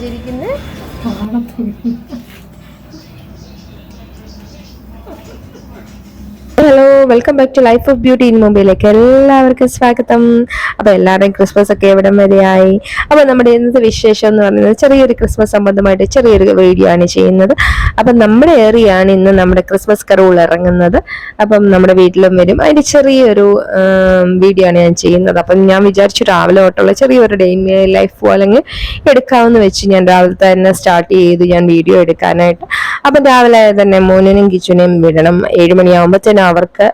ചിരിക്കുന്നത്? Hello, welcome back to life of beauty in മുംബൈയിലേക്ക് എല്ലാവർക്കും സ്വാഗതം. അപ്പോൾ എല്ലാവരുടെയും ക്രിസ്മസ് ഒക്കെ എവിടം വരെയായി? അപ്പോൾ നമ്മുടെ ഇന്നത്തെ വിശേഷം എന്ന് പറയുന്നത് ചെറിയൊരു ക്രിസ്മസ് സംബന്ധമായിട്ട് ചെറിയൊരു വീഡിയോ ആണ് ചെയ്യുന്നത്. അപ്പം നമ്മുടെ ഏറിയാണ് ഇന്ന് നമ്മുടെ ക്രിസ്മസ് കരോൾ ഇറങ്ങുന്നത്. അപ്പം നമ്മുടെ വീട്ടിലും വരും. അതിൻ്റെ ചെറിയൊരു വീഡിയോ ആണ് ഞാൻ ചെയ്യുന്നത്. അപ്പം ഞാൻ വിചാരിച്ചു രാവിലെ തൊട്ടുള്ള ചെറിയൊരു ഡേ ലൈഫ് അല്ലെങ്കിൽ എടുക്കാമെന്ന് വെച്ച് ഞാൻ രാവിലെ തന്നെ സ്റ്റാർട്ട് ചെയ്തു ഞാൻ വീഡിയോ എടുക്കാനായിട്ട്. അപ്പം രാവിലെ തന്നെ മോനിനും കിച്ചനെയും വിടണം. 7 മണിയാകുമ്പോഴത്തേനും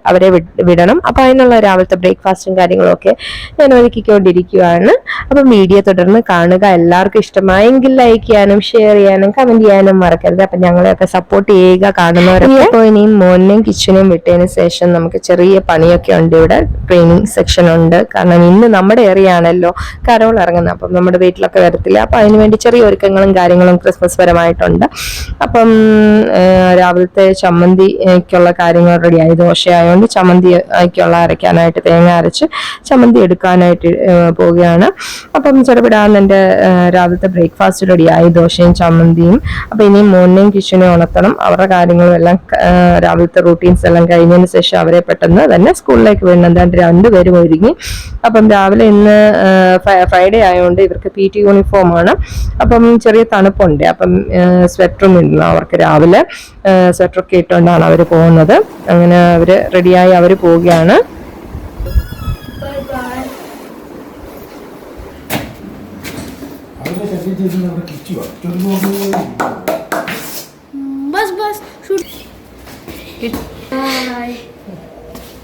അവരെ വിടണം. അപ്പൊ അതിനുള്ള രാവിലത്തെ ബ്രേക്ക്ഫാസ്റ്റും കാര്യങ്ങളും ഒക്കെ ഞാൻ ഒരുക്കിക്കൊണ്ടിരിക്കുകയാണ്. അപ്പം വീഡിയോ തുടർന്ന് കാണുക. എല്ലാവർക്കും ഇഷ്ടമായെങ്കിൽ ലൈക്ക് ചെയ്യാനും ഷെയർ ചെയ്യാനും കമന്റ് ചെയ്യാനും മറക്കരുത്. അപ്പൊ ഞങ്ങളെയൊക്കെ സപ്പോർട്ട് ചെയ്യുക കാണുന്നവരൊക്കെ. അപ്പോൾ ഇനിയും മോനെയും കിച്ചനെയും വിട്ടതിന് ശേഷം നമുക്ക് ചെറിയ പണിയൊക്കെ ഉണ്ട്. ഇവിടെ ട്രെയിനിങ് സെക്ഷൻ ഉണ്ട്. കാരണം ഇന്ന് നമ്മുടെ ഏറിയ ആണല്ലോ കരോൾ ഇറങ്ങുന്നത്. അപ്പം നമ്മുടെ വീട്ടിലൊക്കെ വരത്തില്ല. അപ്പൊ അതിനുവേണ്ടി ചെറിയ ഒരുക്കങ്ങളും കാര്യങ്ങളും ക്രിസ്മസ് പരമായിട്ടുണ്ട്. അപ്പം രാവിലത്തെ ചമ്മന്തിക്കുള്ള കാര്യങ്ങൾ റെഡിയായി. ദോശയായതുകൊണ്ട് ചമ്മന്തിക്കുള്ള അരയ്ക്കാനായിട്ട് തേങ്ങ അരച്ച് ചമ്മന്തി എടുക്കാനായിട്ട് പോവുകയാണ്. അപ്പം ചെറുപിടാന്ന് എൻ്റെ രാവിലത്തെ ബ്രേക്ക്ഫാസ്റ്റ് റെഡിയായി, ദോശയും ചമ്മന്തിയും. അപ്പം ഇനിയും മോനെയും കിച്ചനെയും ഉണർത്തണം. അവരുടെ കാര്യങ്ങളും എല്ലാം രാവിലത്തെ റൂട്ടീൻസ് എല്ലാം കഴിഞ്ഞതിന് ശേഷം അവരെ പെട്ടെന്ന് തന്നെ സ്കൂളിലേക്ക് വിടണം. എന്താണ്ട് രണ്ടുപേരും ഒരുങ്ങി. അപ്പം രാവിലെ ഇന്ന് ഫ്രൈഡേ ആയതുകൊണ്ട് ഇവർക്ക് PT യൂണിഫോം ആണ്. അപ്പം ചെറിയ തണുപ്പുണ്ട്. അപ്പം സ്വെറ്ററും ഇടണം അവർക്ക്. രാവിലെ സ്വെറ്ററൊക്കെ ഇട്ടുകൊണ്ടാണ് അവർ പോകുന്നത്. അങ്ങനെ അവര് റെഡിയായി അവർ പോവുകയാണ്.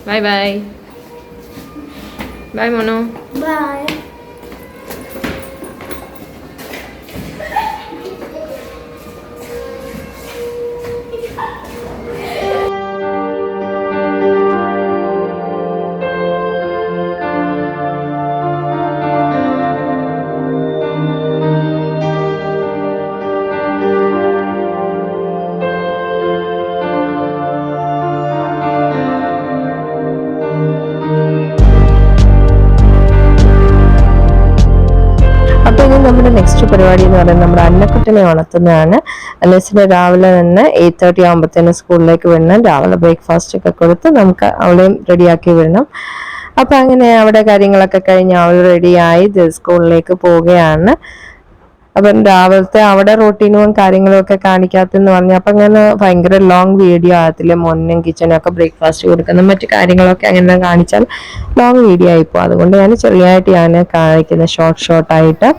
ബൈ ബൈ ബൈ മോനോ. ബൈ. നമ്മുടെ നെക്സ്റ്റ് പരിപാടി എന്ന് പറയുന്നത് നമ്മുടെ അന്നക്കുട്ടനെ ഉണർത്തുന്നതാണ്. അന്നസിനെ രാവിലെ തന്നെ 8:30 ആകുമ്പോഴത്തേനും സ്കൂളിലേക്ക് വിടണം. രാവിലെ ബ്രേക്ക്ഫാസ്റ്റ് ഒക്കെ കൊടുത്ത് നമുക്ക് അവളെയും റെഡിയാക്കി വിടണം. അപ്പൊ അങ്ങനെ അവിടെ കാര്യങ്ങളൊക്കെ കഴിഞ്ഞ് അവൾ റെഡിയായി സ്കൂളിലേക്ക് പോവുകയാണ്. അപ്പം രാവിലത്തെ അവിടെ റൂട്ടീനും കാര്യങ്ങളും ഒക്കെ കാണിക്കാത്തെന്ന് പറഞ്ഞാൽ അപ്പം അങ്ങനെ ഭയങ്കര ലോങ് വീഡിയോ ആകത്തില്ല. മോനും കിച്ചനും ഒക്കെ ബ്രേക്ക്ഫാസ്റ്റ് കൊടുക്കുന്ന മറ്റു കാര്യങ്ങളൊക്കെ അങ്ങനെ കാണിച്ചാൽ ലോങ് വീഡിയോ ആയിപ്പോ. അതുകൊണ്ട് ഞാൻ ചെറിയായിട്ട് ഞാൻ കാണിക്കുന്നത് ഷോർട്ടായിട്ട്.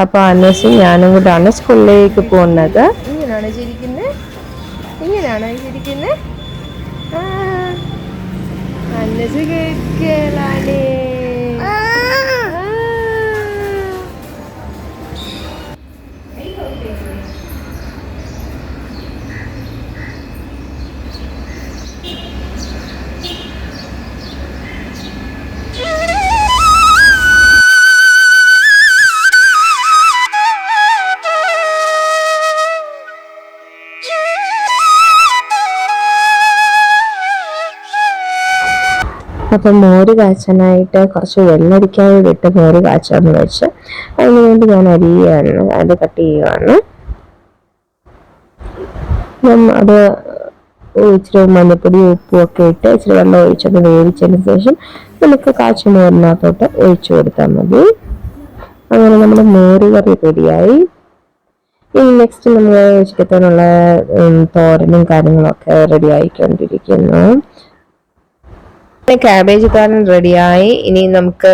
അപ്പൊ അന്നസും ഞാനും കൂടാണ് സ്കൂളിലേക്ക് പോകുന്നത്. ഇങ്ങനെയാണോ ചിരിക്കുന്നത്? ഇങ്ങനെയാണോ ചിരിക്കുന്നത്? അന്നസ് കേൾക്കലാണേ. അപ്പം മോര് കാച്ചാനായിട്ട് കുറച്ച് വെള്ളരിക്കാതെ വിട്ട് മോര് കാച്ചാന്ന് വെച്ച് അതിന് വേണ്ടി ഞാൻ അരിയുകയാണ്. അത് കട്ട് ചെയ്യുകയാണ്. അത് ഇച്ചിരി മഞ്ഞപ്പൊടി ഉപ്പും ഒക്കെ ഇട്ട് ഇച്ചിരി വെള്ളം ഒഴിച്ചത് വേവിച്ചതിന് ശേഷം നമുക്ക് കാച്ചുമോരിനകത്തോട്ട് ഒഴിച്ചു കൊടുത്താൽ മതി. അങ്ങനെ നമ്മുടെ മോര് കറി റെഡിയായി. ഇനി നെക്സ്റ്റ് നമ്മൾ ഉച്ചക്കത്തേനുള്ള തോരനും കാര്യങ്ങളൊക്കെ റെഡി ആയിക്കൊണ്ടിരിക്കുന്നു. ക്യാബേജ് തോരൻ റെഡിയായി. ഇനി നമുക്ക്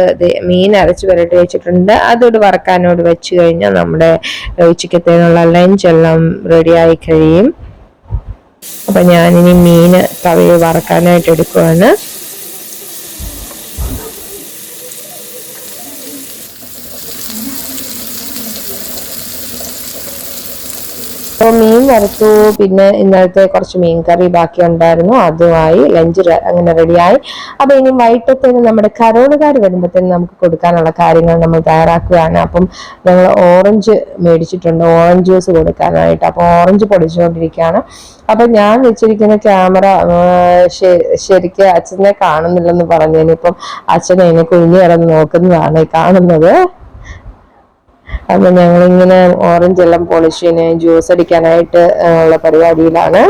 മീൻ അരച്ച് പുരട്ടി വെച്ചിട്ടുണ്ട്. അതോട് വറക്കാനോട് വെച്ച് കഴിഞ്ഞാൽ നമ്മുടെ ഉച്ചക്കത്തേനുള്ള ലഞ്ച് എല്ലാം റെഡിയായി കഴിയും. അപ്പൊ ഞാനിനി മീൻ തവയിൽ വറക്കാനായിട്ട് എടുക്കുവാണ്. അപ്പോൾ മീൻ വറുത്തു. പിന്നെ ഇന്നലത്തെ കുറച്ച് മീൻ കറി ബാക്കി ഉണ്ടായിരുന്നു, അതുമായി ലഞ്ച് അങ്ങനെ റെഡിയായി. അപ്പൊ ഇനി വൈകിട്ടത്തേന് നമ്മുടെ കരോളുകാർ വരുമ്പോഴത്തേന് നമുക്ക് കൊടുക്കാനുള്ള കാര്യങ്ങൾ നമ്മൾ തയ്യാറാക്കുകയാണ്. അപ്പം ഞങ്ങൾ ഓറഞ്ച് മേടിച്ചിട്ടുണ്ട്, ഓറഞ്ച് ജ്യൂസ് കൊടുക്കാനായിട്ട്. അപ്പൊ ഓറഞ്ച് പൊടിച്ചുകൊണ്ടിരിക്കുകയാണ്. അപ്പൊ ഞാൻ വെച്ചിരിക്കുന്ന ക്യാമറ ശരിക്കും അച്ഛനെ കാണുന്നില്ലെന്ന് പറഞ്ഞു. ഇനിയിപ്പം അച്ഛനെ അതിനെ കുഞ്ഞു കിടന്ന് നോക്കുന്നതാണ് കാണുന്നത്. അപ്പം ഞങ്ങളിങ്ങനെ ഓറഞ്ച് എല്ലാം പോളിഷിന് ജ്യൂസ് അടിക്കാനായിട്ട് ഉള്ള പരിപാടിയിലാണ്.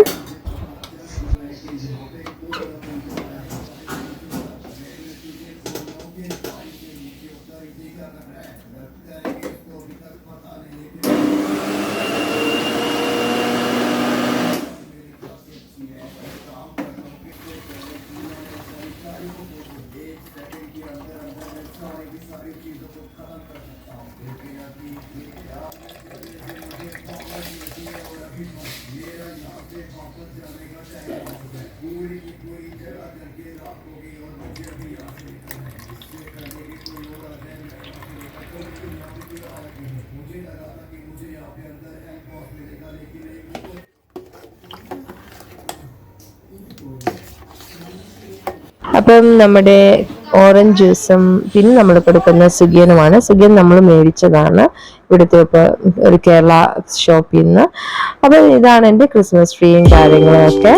അപ്പം നമ്മുടെ ഓറഞ്ച് ജ്യൂസും പിന്നെ നമ്മൾ കൊടുക്കുന്ന സുഗിയനുമാണ്. സുഗിയൻ നമ്മൾ മേടിച്ചതാണ് ഇവിടുത്തെ ഒരു കേരള ഷോപ്പിൽ നിന്ന്. അപ്പം ഇതാണ് എൻ്റെ ക്രിസ്മസ് ട്രീയും കാര്യങ്ങളും ഒക്കെ.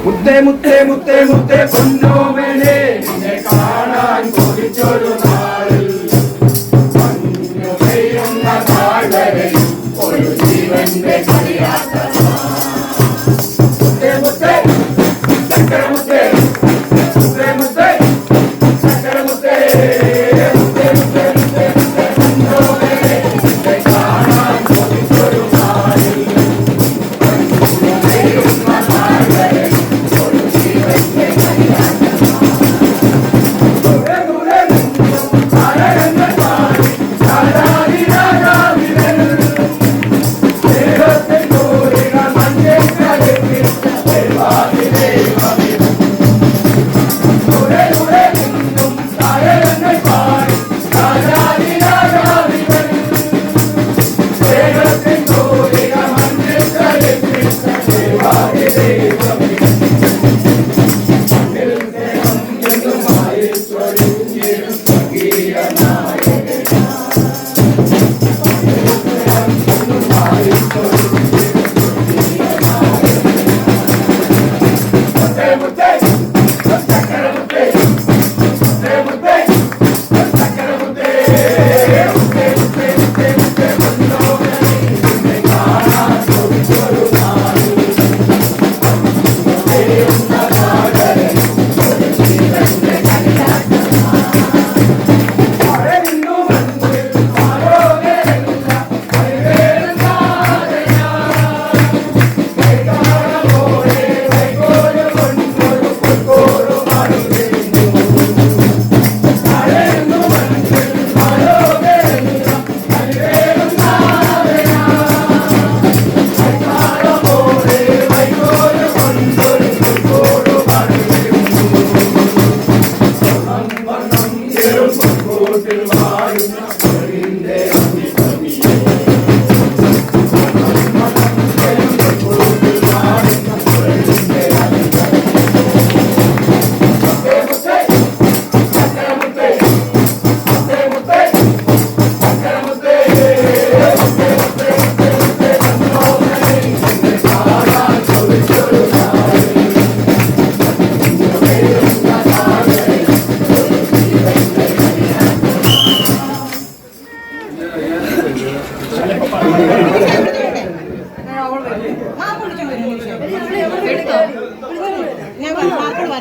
മുത്തേ മുത്തേ മുത്തേ മുത്തേ പൊന്നോമനെ നിന്നെ കാണാൻ കൊതിച്ചൊരു നാളിൽ മഞ്ഞു പെയ്യുന്ന താഴ്വരയിൽ ഒരു ജീവന്റെ കളിയാട്ട മുത്തേ മുത്തേ ചക്കരമുത്തേ മുത്തേ മുത്തേ ചക്കരമുത്തേ മുത്തേ മുത്തേ മുത്തേ മുത്തേ പൊന്നോമനെ നിന്നെ കാണാൻ കൊതിച്ചൊരു നാളിൽ മഞ്ഞു പെയ്യുന്ന താഴ്വരയിൽ Hey,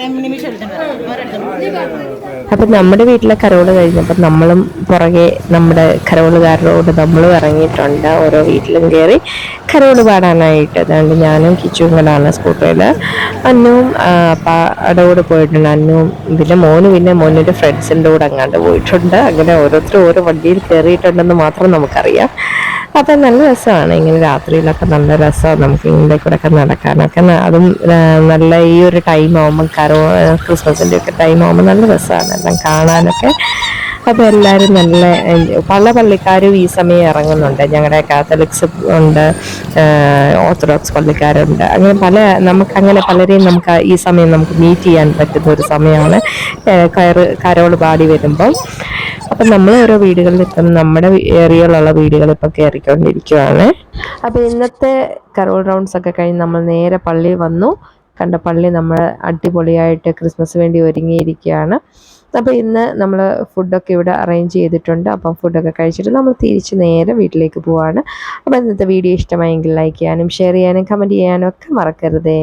അരനിമിഷം എടുത്തിട്ടുണ്ട്. അപ്പം നമ്മുടെ വീട്ടിലെ കരോള് കഴിഞ്ഞപ്പോൾ നമ്മളും പുറകെ നമ്മുടെ കരോളുകാരോട് നമ്മളും ഇറങ്ങിയിട്ടുണ്ട്. ഓരോ വീട്ടിലും കയറി കരോള് പാടാനായിട്ട്. അതുകൊണ്ട് ഞാനും കിച്ചും കൂടാണ് സ്കൂട്ടറിൽ. അന്നുവും പാടോട് പോയിട്ടുണ്ട്. അന്നുവും പിന്നെ മോനൊരു ഫ്രണ്ട്സിൻ്റെ കൂടെ അങ്ങാണ്ട് പോയിട്ടുണ്ട്. അങ്ങനെ ഓരോരുത്തരും ഓരോ വണ്ടിയിൽ കയറിയിട്ടുണ്ടെന്ന് മാത്രം നമുക്കറിയാം. അപ്പം നല്ല രസമാണ് ഇങ്ങനെ രാത്രിയിലൊക്കെ. നല്ല രസമാണ് നമുക്ക് ഇങ്ങനെ കൂടെ ഒക്കെ നടക്കാനൊക്കെ. അതും നല്ല ഈ ഒരു ടൈം ആകുമ്പോൾ ക്രിസ്മസിൻ്റെ ഒക്കെ ടൈം ആകുമ്പോൾ നല്ല രസമാണ് എല്ലാം കാണാനൊക്കെ. അപ്പോൾ എല്ലാവരും നല്ല പല പള്ളിക്കാരും ഈ സമയം ഇറങ്ങുന്നുണ്ട്. ഞങ്ങളുടെ കാത്തലിക്സ് ഉണ്ട്, ഓർത്തഡോക്സ് പള്ളിക്കാരുണ്ട്. അങ്ങനെ നമുക്കങ്ങനെ പലരെയും നമുക്ക് ഈ സമയം നമുക്ക് മീറ്റ് ചെയ്യാൻ പറ്റുന്ന ഒരു സമയമാണ് കരോള് പാടി വരുമ്പം. അപ്പം നമ്മൾ ഓരോ വീടുകളിൽ ഇപ്പം നമ്മുടെ ഏരിയയിലുള്ള വീടുകൾ ഇപ്പം കയറിക്കൊണ്ടിരിക്കുകയാണ്. അപ്പോൾ ഇന്നത്തെ കരോൾ റൗണ്ട്സ് ഒക്കെ കഴിഞ്ഞ് നമ്മൾ നേരെ പള്ളി വന്നു. കണ്ട പള്ളി നമ്മൾ അടിപൊളിയായിട്ട് ക്രിസ്മസ് വേണ്ടി ഒരുങ്ങിയിരിക്കുകയാണ്. അപ്പോൾ ഇന്ന് നമ്മൾ ഫുഡൊക്കെ ഇവിടെ അറേഞ്ച് ചെയ്തിട്ടുണ്ട്. അപ്പം ഫുഡൊക്കെ കഴിച്ചിട്ട് നമ്മൾ തിരിച്ച് നേരെ വീട്ടിലേക്ക് പോവാണ്. അപ്പോൾ ഇന്നത്തെ വീഡിയോ ഇഷ്ടമായെങ്കിൽ ലൈക്ക് ചെയ്യാനും ഷെയർ ചെയ്യാനും കമൻറ്റ് ചെയ്യാനും ഒക്കെ മറക്കരുതേ.